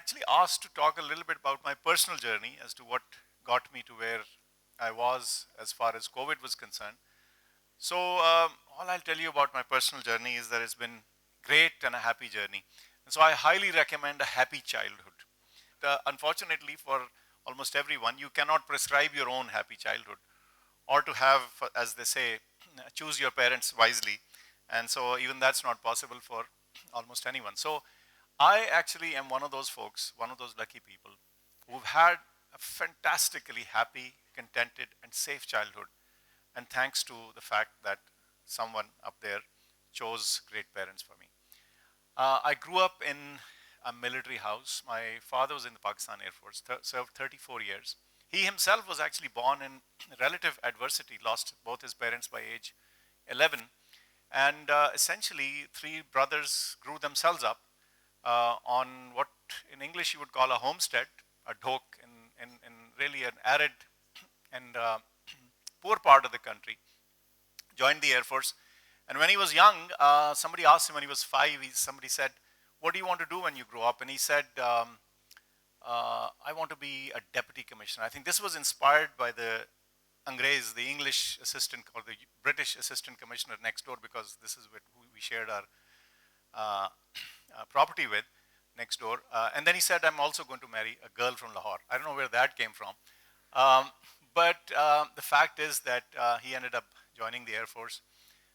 actually asked to talk a little bit about my personal journey as to what got me to where I was as far as COVID was concerned. So all I'll tell you about my personal journey is that it's been great and a happy journey. And so I highly recommend a happy childhood. Unfortunately for almost everyone, you cannot prescribe your own happy childhood or to have, as they say, choose your parents wisely. And so even that's not possible for almost anyone. So I actually am one of those folks, one of those lucky people who've had a fantastically happy, contented, and safe childhood. And thanks to the fact that someone up there chose great parents for me. I grew up in a military house. My father was in the Pakistan Air Force, served 34 years. He himself was actually born in relative adversity, lost both his parents by age 11. And essentially, three brothers grew themselves up on what in English you would call a homestead, a dhok, in really an arid and poor part of the country. Joined the Air Force. And when he was young, somebody asked him when he was 5, somebody said, "What do you want to do when you grow up?" And he said, "I want to be a deputy commissioner." I think this was inspired by the Angrez, the English assistant or the British assistant commissioner next door, because this is who we shared our property with next door. And then he said, "I'm also going to marry a girl from Lahore." I don't know where that came from. But the fact is that he ended up joining the Air Force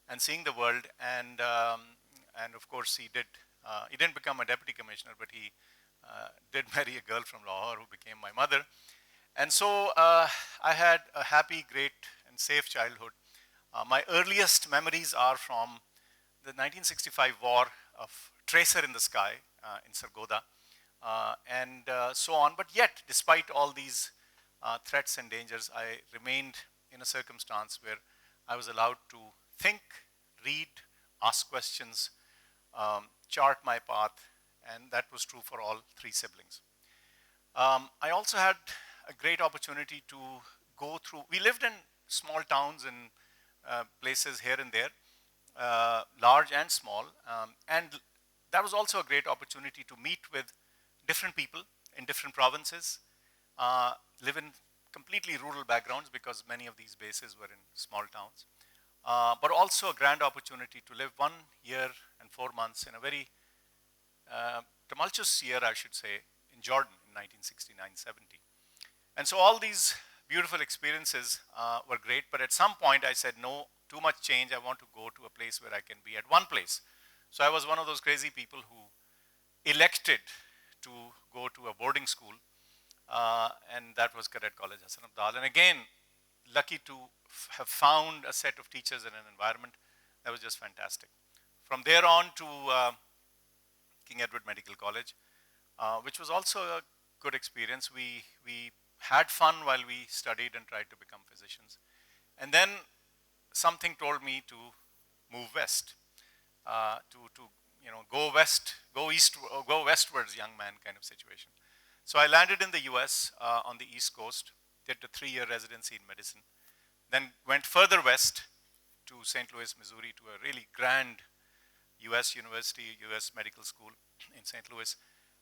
and seeing the world. And of course, he didn't become a deputy commissioner, but he did marry a girl from Lahore who became my mother. And so I had a happy, great, and safe childhood. My earliest memories are from the 1965 war of Tracer in the Sky in Sargodha, and so on. But yet, despite all these threats and dangers, I remained in a circumstance where I was allowed to think, read, ask questions, chart my path, and that was true for all three siblings. I also had a great opportunity to go through, we lived in small towns and places here and there, large and small, and that was also a great opportunity to meet with different people in different provinces, live in completely rural backgrounds because many of these bases were in small towns, but also a grand opportunity to live 1 year and 4 months in a very tumultuous year, I should say, in Jordan in 1969-70. And so all these beautiful experiences were great, but at some point I said, no, too much change, I want to go to a place where I can be at one place. So I was one of those crazy people who elected to go to a boarding school, and that was Cadet College Hassan Abdal. And again, lucky to have found a set of teachers and an environment that was just fantastic. From there on to King Edward Medical College, which was also a good experience. We had fun while we studied and tried to become physicians. And then something told me to move west, to go west, go east, or go westwards, young man kind of situation. So I landed in the US on the East Coast, did a 3-year residency in medicine, then went further west to St. Louis, Missouri, to a really grand US university, US medical school in St. Louis.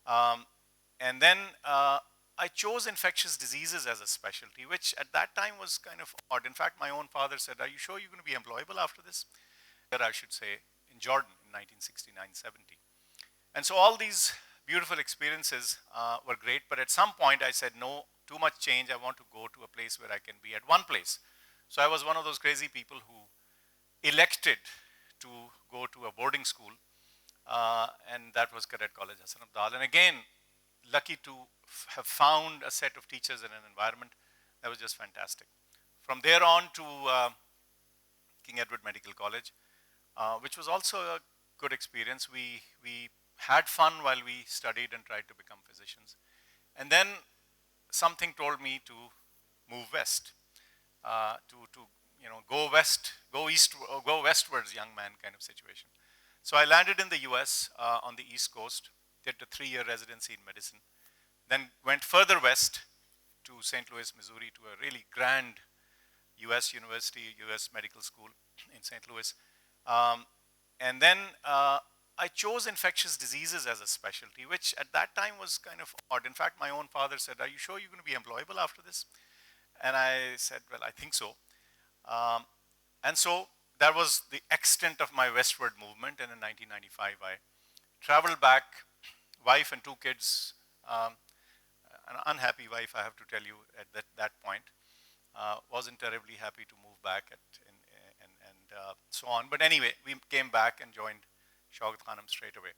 And then I chose infectious diseases as a specialty, which at that time was kind of odd. In fact, my own father said, "Are you sure you're going to be employable after this?" I should say, in Jordan in 1969-70. And so all these beautiful experiences were great, but at some point I said, no, too much change, I want to go to a place where I can be at one place. So I was one of those crazy people who elected to go to a boarding school, and that was Cadet College Hassan Abdal. And again, lucky to have found a set of teachers and an environment that was just fantastic. From there on to King Edward Medical College, which was also a good experience. We had fun while we studied and tried to become physicians. And then something told me to move west, to go west, go east, or go westwards, young man kind of situation. So I landed in the US on the East Coast, did a 3-year residency in medicine, then went further west to St. Louis, Missouri, to a really grand US university, US medical school in St. Louis. And then I chose infectious diseases as a specialty, which at that time was kind of odd. In fact, my own father said, "Are you sure you're going to be employable after this?" And I said, "Well, I think so." Um, and so that was the extent of my westward movement. And in 1995, I traveled back, wife and two kids, um, an unhappy wife, I have to tell you, at that point. Wasn't terribly happy to move back and so on. But anyway, we came back and joined Shaukat Khanum straight away.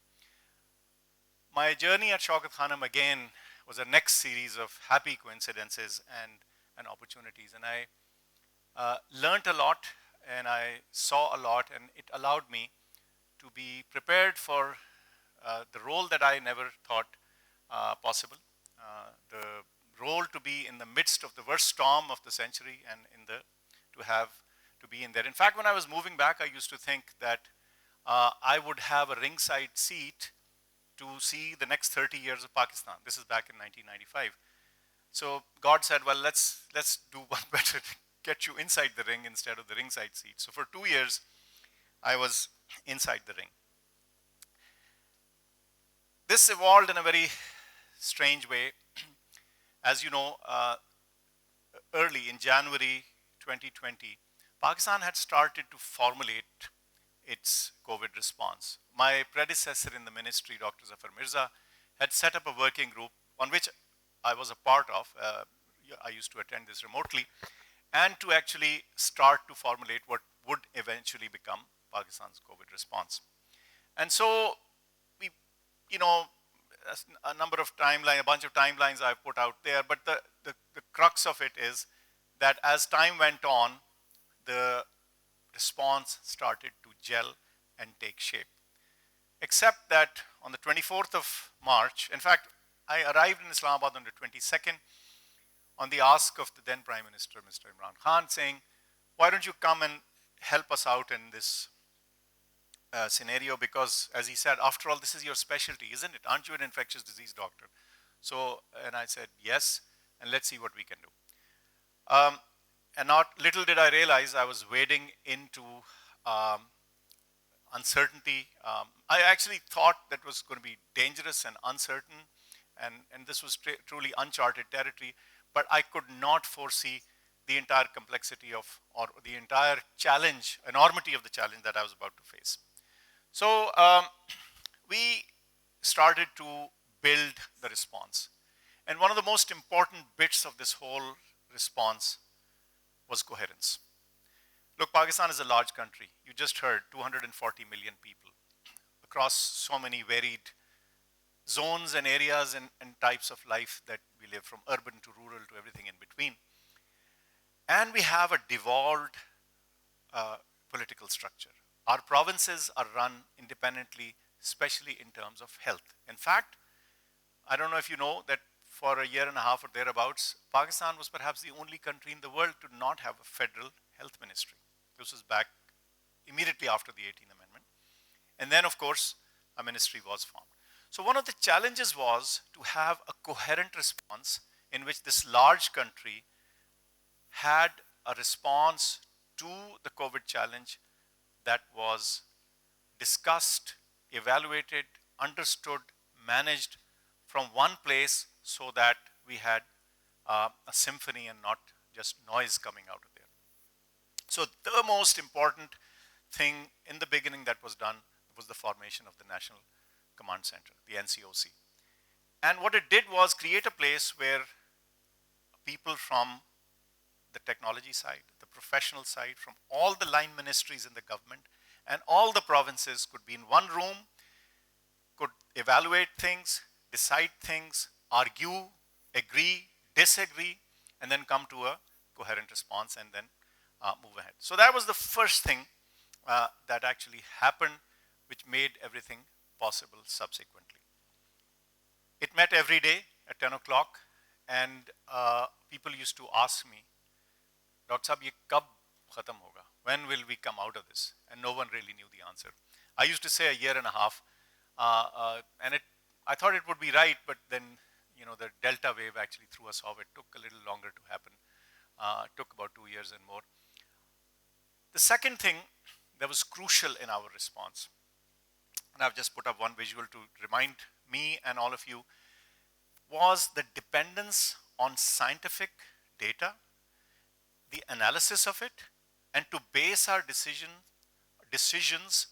My journey at Shaukat Khanum again was a next series of happy coincidences and opportunities. And I learned a lot and I saw a lot, and it allowed me to be prepared for the role that I never thought possible. The role to be in the midst of the worst storm of the century and to be in there. In fact, when I was moving back, I used to think that I would have a ringside seat to see the next 30 years of Pakistan. This is back in 1995. So God said, well, let's do one better, get you inside the ring instead of the ringside seat. So for 2 years, I was inside the ring. This evolved in a very strange way. As you know, early in January 2020, Pakistan had started to formulate its COVID response. My predecessor in the ministry, Dr. Zafar Mirza, had set up a working group on which I was a part of. I used to attend this remotely, and to actually start to formulate what would eventually become Pakistan's COVID response. And so we, a bunch of timelines I've put out there, but the crux of it is that as time went on, the response started to gel and take shape. Except that on the 24th of March, in fact, I arrived in Islamabad on the 22nd on the ask of the then Prime Minister, Mr. Imran Khan, saying, why don't you come and help us out in this scenario? Because, as he said, after all, this is your specialty, isn't it? Aren't you an infectious disease doctor? So, and I said, yes, and let's see what we can do. And not little did I realize I was wading into uncertainty. I actually thought that was going to be dangerous and uncertain, and this was truly uncharted territory, but I could not foresee the entire complexity of, or the entire challenge, enormity of the challenge that I was about to face. So we started to build the response. And one of the most important bits of this whole response was coherence. Look, Pakistan is a large country. You just heard 240 million people across so many varied zones and areas and types of life that we live, from urban to rural to everything in between. And we have a devolved political structure. Our provinces are run independently, especially in terms of health. In fact, I don't know if you know that for a year and a half or thereabouts, Pakistan was perhaps the only country in the world to not have a federal health ministry. This was back immediately after the 18th Amendment. And then, of course, a ministry was formed. So one of the challenges was to have a coherent response in which this large country had a response to the COVID challenge that was discussed, evaluated, understood, managed from one place, so that we had a symphony and not just noise coming out of there. So the most important thing in the beginning that was done was the formation of the National Command Center, the NCOC. And what it did was create a place where people from the technology side, the professional side, from all the line ministries in the government and all the provinces could be in one room, could evaluate things, decide things, argue, agree, disagree, and then come to a coherent response and then move ahead. So that was the first thing that actually happened, which made everything possible subsequently. It met every day at 10 o'clock, and people used to ask me, Dr. Saab, ye kab khatam hoga? When will we come out of this? And no one really knew the answer. I used to say a year and a half, and I thought it would be right, but then the Delta wave actually threw us off. It took a little longer to happen. Took about 2 years and more. The second thing that was crucial in our response and I've just put up one visual to remind me and all of you, was the dependence on scientific data, the analysis of it, and to base our decisions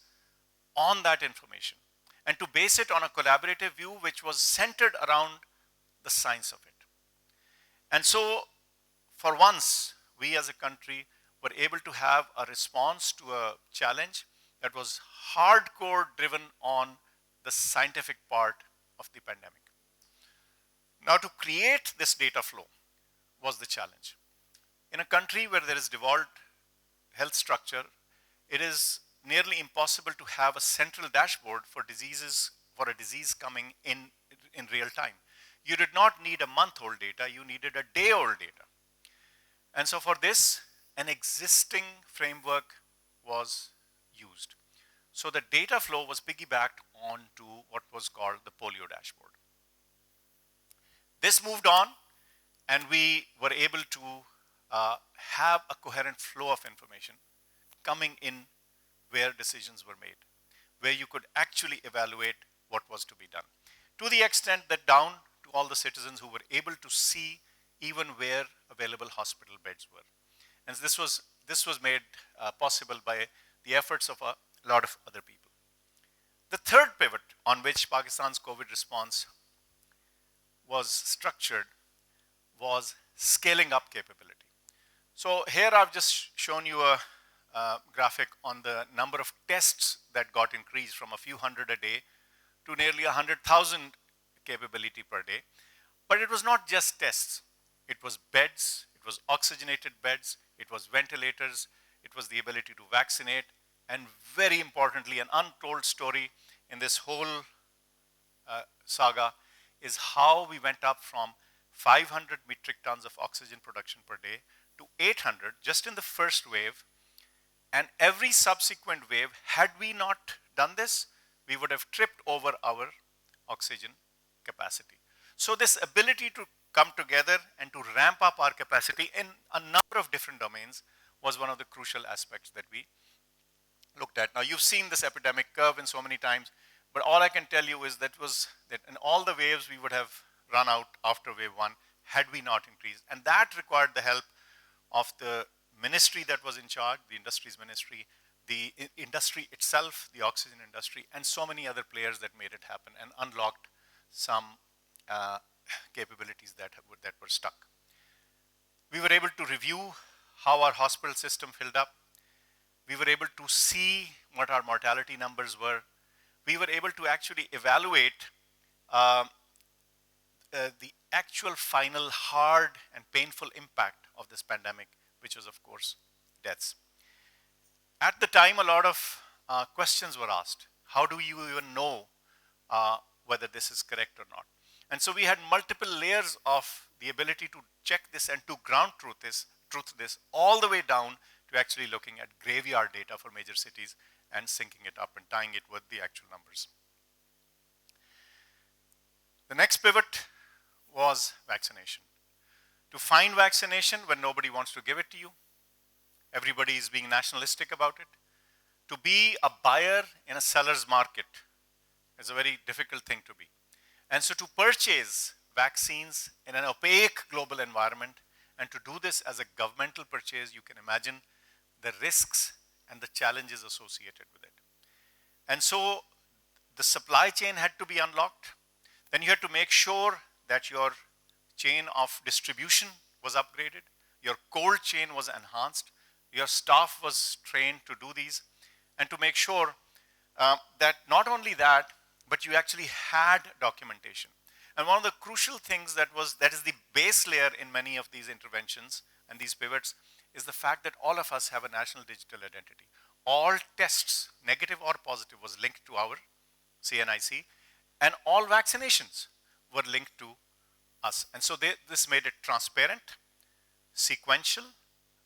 on that information, and to base it on a collaborative view which was centered around the science of it. And so, for once, we as a country were able to have a response to a challenge that was hardcore driven on the scientific part of the pandemic. Now, to create this data flow was the challenge. In a country where there is devolved health structure, it is nearly impossible to have a central dashboard for diseases, for a disease coming in real time. You did not need a month-old data, you needed a day-old data. And so for this, an existing framework was used. So the data flow was piggybacked onto what was called the polio dashboard. This moved on, and we were able to have a coherent flow of information coming in where decisions were made, where you could actually evaluate what was to be done. To the extent that down to all the citizens who were able to see even where available hospital beds were. And this was made possible by the efforts of a lot of other people. The third pivot on which Pakistan's COVID response was structured was scaling up capability. So here I've just shown you a graphic on the number of tests that got increased from a few hundred a day to nearly 100,000 capability per day. But it was not just tests. It was beds, it was oxygenated beds, it was ventilators, it was the ability to vaccinate, and very importantly, an untold story in this whole saga is how we went up from 500 metric tons of oxygen production per day to 800 just in the first wave. And every subsequent wave, had we not done this, we would have tripped over our oxygen capacity. So this ability to come together and to ramp up our capacity in a number of different domains was one of the crucial aspects that we looked at. Now, you've seen this epidemic curve in so many times, but all I can tell you is that in all the waves we would have run out after wave one had we not increased. And that required the help of the ministry that was in charge, the industries ministry, the industry itself, the oxygen industry, and so many other players that made it happen and unlocked some capabilities that were stuck. We were able to review how our hospital system filled up. We were able to see what our mortality numbers were. We were able to actually evaluate the actual final hard and painful impact of this pandemic, which was of course deaths. At the time, a lot of questions were asked. How do you even know whether this is correct or not? And so we had multiple layers of the ability to check this and to ground truth this all the way down to actually looking at graveyard data for major cities and syncing it up and tying it with the actual numbers. The next pivot was vaccination. To find vaccination when nobody wants to give it to you, everybody is being nationalistic about it. To be a buyer in a seller's market is a very difficult thing to be. And so to purchase vaccines in an opaque global environment and to do this as a governmental purchase, you can imagine the risks and the challenges associated with it. And so the supply chain had to be unlocked. Then you had to make sure that your chain of distribution was upgraded, your cold chain was enhanced, your staff was trained to do these, and to make sure that not only that, but you actually had documentation. And one of the crucial things that is the base layer in many of these interventions and these pivots is the fact that all of us have a national digital identity. All tests, negative or positive, was linked to our CNIC, and all vaccinations were linked to us. And so this made it transparent, sequential,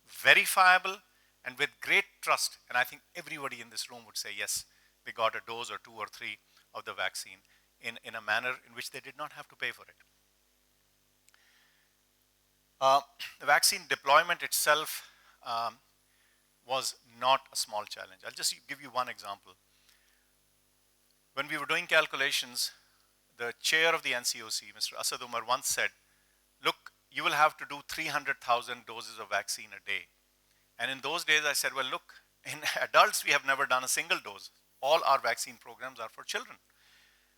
verifiable, and with great trust. And I think everybody in this room would say, yes, they got a dose or two or three of the vaccine in a manner in which they did not have to pay for it. The vaccine deployment itself was not a small challenge. I'll just give you one example. When we were doing calculations, the chair of the NCOC, Mr. Asad Umar, once said, look, you will have to do 300,000 doses of vaccine a day. And in those days I said, well, look, in adults we have never done a single dose. All our vaccine programs are for children.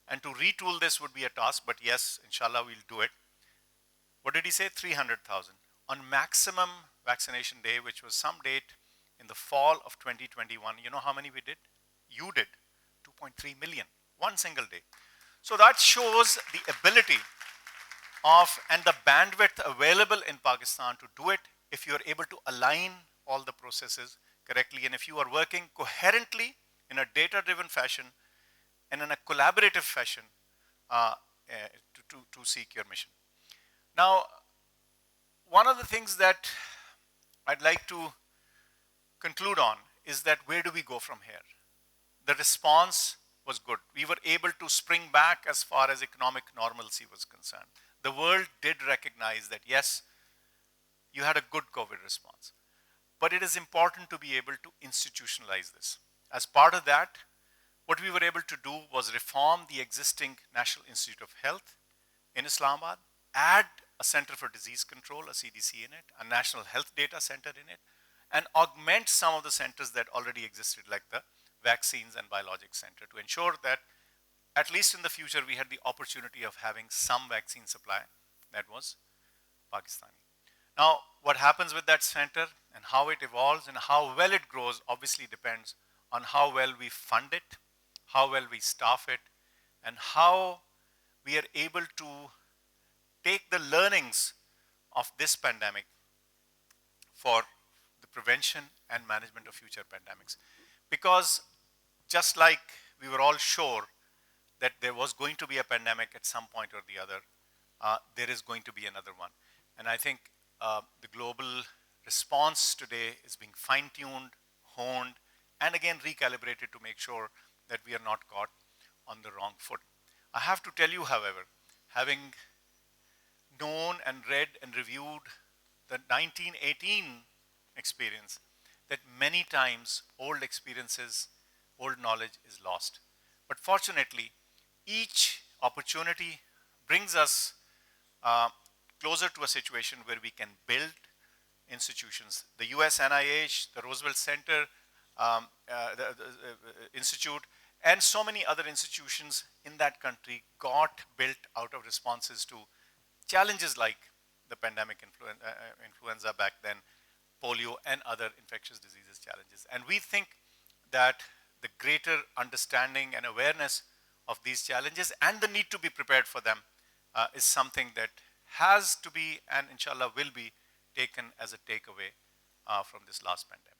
And to retool this would be a task, but yes, inshallah, we'll do it. What did he say? 300,000. On maximum vaccination day, which was some date in the fall of 2021, you know how many we did? You did. 2.3 million, one single day. So that shows the ability of and the bandwidth available in Pakistan to do it if you are able to align all the processes correctly and if you are working coherently in a data-driven fashion and in a collaborative fashion to seek your mission. Now, one of the things that I'd like to conclude on is that where do we go from here? The response was good. We were able to spring back as far as economic normalcy was concerned. The world did recognize that, yes, you had a good COVID response. But it is important to be able to institutionalize this. As part of that, what we were able to do was reform the existing National Institute of Health in Islamabad, add a Center for Disease Control, a CDC in it, a National Health Data Center in it, and augment some of the centers that already existed, like the Vaccines and Biologics Center, to ensure that at least in the future we had the opportunity of having some vaccine supply that was Pakistani. Now, what happens with that center and how it evolves and how well it grows obviously depends on how well we fund it, how well we staff it, and how we are able to take the learnings of this pandemic for the prevention and management of future pandemics. Because just like we were all sure that there was going to be a pandemic at some point or the other, there is going to be another one. And I think the global response today is being fine-tuned, honed, and again recalibrated to make sure that we are not caught on the wrong foot. I have to tell you, however, having known and read and reviewed the 1918 experience, that many times old experiences, old knowledge is lost. But fortunately, each opportunity brings us closer to a situation where we can build institutions. The US NIH, the Roosevelt Center the Institute, and so many other institutions in that country got built out of responses to challenges like the pandemic influenza back then, polio, and other infectious diseases challenges. And we think that the greater understanding and awareness of these challenges and the need to be prepared for them is something that has to be and inshallah will be taken as a takeaway from this last pandemic.